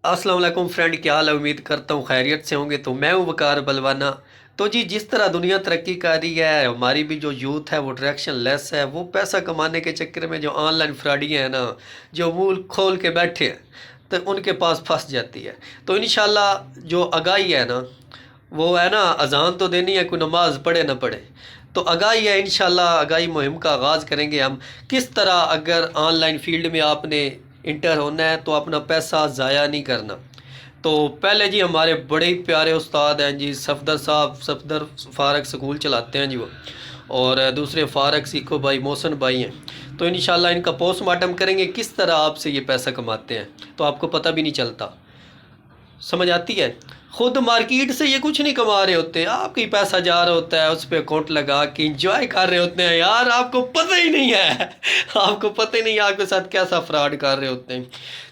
अस्सलाम वालेकुम फ्रेंड, क्या हाल है। उम्मीद करता हूँ खैरियत से होंगे। तो मैं हूँ वकार बलवाना। तो जी, जिस तरह दुनिया तरक्की कर रही है, हमारी भी जो यूथ है वो डायरेक्शन लेस है। वो पैसा कमाने के चक्कर में जो ऑनलाइन फ्रॉडियाँ हैं ना, जो मुंह खोल के बैठे हैं, तो उनके पास फंस जाती है। तो इंशाल्लाह जो आगाही है ना, वो है ना, अजान तो देनी है, कोई नमाज पढ़े ना पढ़े, तो आगाही है। इंशाल्लाह आगाही मुहिम का आगाज़ करेंगे हम। किस तरह अगर ऑनलाइन फील्ड में आपने इंटर होना है तो अपना पैसा ज़ाया नहीं करना। तो पहले जी हमारे बड़े ही प्यारे उस्ताद हैं जी, सफदर साहब, सफदर फारक स्कूल चलाते हैं जी वो, और दूसरे फारक सीखो भाई, मोहसन भाई हैं। तो इंशाल्लाह इनका पोस्टमार्टम करेंगे किस तरह आपसे ये पैसा कमाते हैं, तो आपको पता भी नहीं चलता। समझ आती है। खुद मार्केट से ये कुछ नहीं कमा रहे होते, आपका ही पैसा जा रहा होता है, उस पर अकाउंट लगा के इंजॉय कर रहे होते हैं यार, आपको पता ही नहीं है। आपको पता ही नहीं है आपके साथ कैसा फ्रॉड कर रहे होते हैं।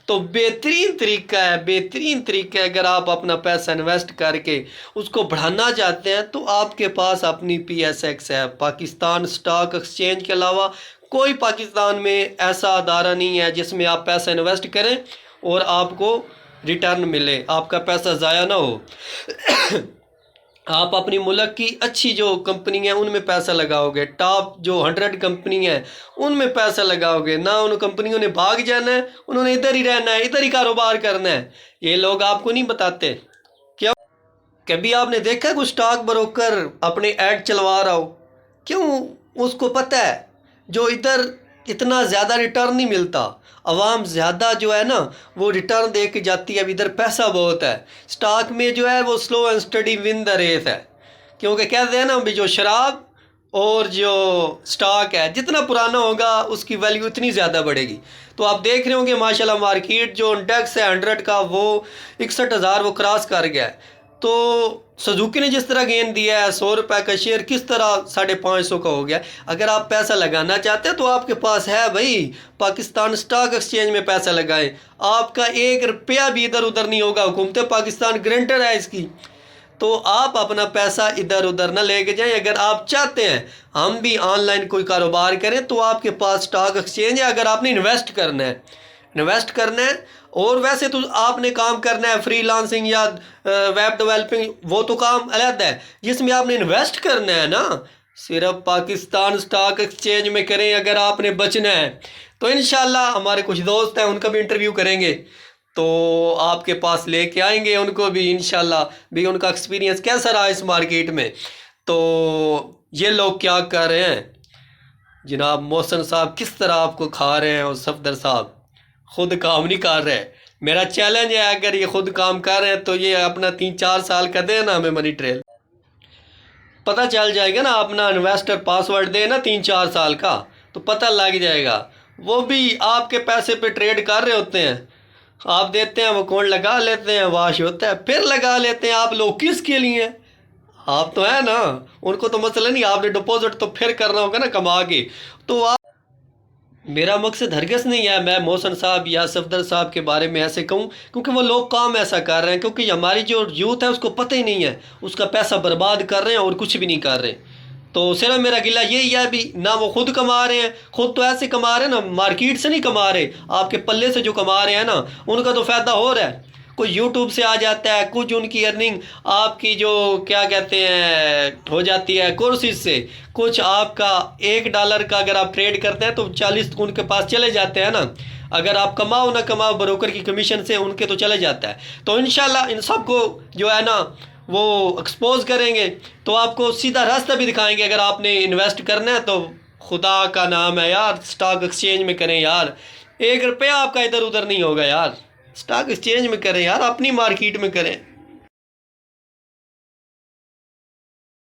तो बेहतरीन तरीका है, बेहतरीन तरीका है। अगर आप अपना पैसा इन्वेस्ट करके उसको बढ़ाना चाहते हैं तो आपके पास अपनी PSX है, पाकिस्तान स्टॉक एक्सचेंज के अलावा कोई पाकिस्तान में ऐसा अदारा नहीं है जिसमें आप पैसा इन्वेस्ट करें और आपको रिटर्न मिले, आपका पैसा ज़ाया ना हो। आप अपनी मुल्क की अच्छी जो कंपनी है उनमें पैसा लगाओगे, टॉप जो 100 कंपनी है उनमें पैसा लगाओगे ना, उन कंपनियों ने भाग जाना है, उन्होंने इधर ही रहना है, इधर ही कारोबार करना है। ये लोग आपको नहीं बताते। क्यों? कभी आपने देखा है कोई स्टॉक ब्रोकर अपने ऐड चलवा रहा हो? क्यों? उसको पता है जो इधर इतना ज़्यादा रिटर्न नहीं मिलता, अवाम ज़्यादा जो है ना वो रिटर्न दे के जाती है। अब इधर पैसा बहुत है, स्टॉक में जो है वो slow and steady win the race है। क्योंकि कहते हैं ना भी, जो शराब और जो स्टॉक है जितना पुराना होगा उसकी वैल्यू उतनी ज़्यादा बढ़ेगी। तो आप देख रहे होंगे माशाल्लाह मार्केट जो इंडेक्स है 100 का, वो 61,000 वो क्रॉस कर गया है। तो सुजुकी ने जिस तरह गेंद दिया है 100 रुपये का शेयर, किस तरह 550 का हो गया। अगर आप पैसा लगाना चाहते हैं तो आपके पास है भाई, पाकिस्तान स्टॉक एक्सचेंज में पैसा लगाएं, आपका 1 रुपया भी इधर उधर नहीं होगा। हुकूमत पाकिस्तान गारंटर है इसकी। तो आप अपना पैसा इधर उधर ना लेके जाएं। अगर आप चाहते हैं हम भी ऑनलाइन कोई कारोबार करें तो आपके पास स्टॉक एक्सचेंज है। अगर आपने इन्वेस्ट करना है, इन्वेस्ट करना है, और वैसे तो आपने काम करना है फ्रीलांसिंग या वेब डेवलपिंग, वो तो काम अलग है। जिसमें आपने इन्वेस्ट करना है ना, सिर्फ पाकिस्तान स्टॉक एक्सचेंज में करें अगर आपने बचना है। तो इंशाल्लाह हमारे कुछ दोस्त हैं, उनका भी इंटरव्यू करेंगे, तो आपके पास लेके आएंगे उनको भी इंशाल्लाह, भी उनका एक्सपीरियंस कैसा रहा इस मार्केट में। तो ये लोग क्या कर रहे हैं जनाब, मोहसन साहब किस तरह आपको खा रहे हैं, और सफदर साहब खुद काम नहीं कर रहे। मेरा चैलेंज है, अगर ये खुद काम कर रहे हैं तो ये अपना 3-4 साल का देना हमें मनी ट्रेल, पता चल जाएगा ना। अपना इन्वेस्टर पासवर्ड दे ना 3-4 साल का, तो पता लग जाएगा। वो भी आपके पैसे पे ट्रेड कर रहे होते हैं, आप देते हैं, वो कौन लगा लेते हैं, वाश होता है, फिर लगा लेते हैं। आप लोग किसके लिए? आप तो है ना, उनको तो मसला नहीं, आपने डिपॉजिट तो फिर करना होगा ना कमा के। तो आप, मेरा मकसद हरगिज़ नहीं है मैं मोहसन साहब या सफदर साहब के बारे में ऐसे कहूँ, क्योंकि वो लोग काम ऐसा कर रहे हैं, क्योंकि हमारी जो यूथ है उसको पता ही नहीं है, उसका पैसा बर्बाद कर रहे हैं और कुछ भी नहीं कर रहे। तो सिर्फ मेरा गिला यही है भी ना, वो खुद कमा रहे हैं, खुद तो ऐसे कमा रहे हैं ना, मार्केट से नहीं कमा रहे, आपके पल्ले से जो कमा रहे हैं ना उनका तो फ़ायदा हो रहा है। कुछ यूट्यूब से आ जाता है, कुछ उनकी अर्निंग आपकी जो क्या कहते हैं हो जाती है कोर्सेज से, कुछ आपका $1 का अगर आप ट्रेड करते हैं तो 40 उनके पास चले जाते हैं ना। अगर आप कमाओ ना कमाओ, ब्रोकर की कमीशन से उनके तो चले जाता है। तो इंशाल्लाह इन सबको जो है ना वो एक्सपोज करेंगे, तो आपको सीधा रास्ता भी दिखाएंगे। अगर आपने इन्वेस्ट करना है तो खुदा का नाम है यार, स्टॉक एक्सचेंज में करें यार, 1 रुपया आपका इधर उधर नहीं होगा यार, स्टॉक एक्सचेंज में करें यार, अपनी मार्केट में करें।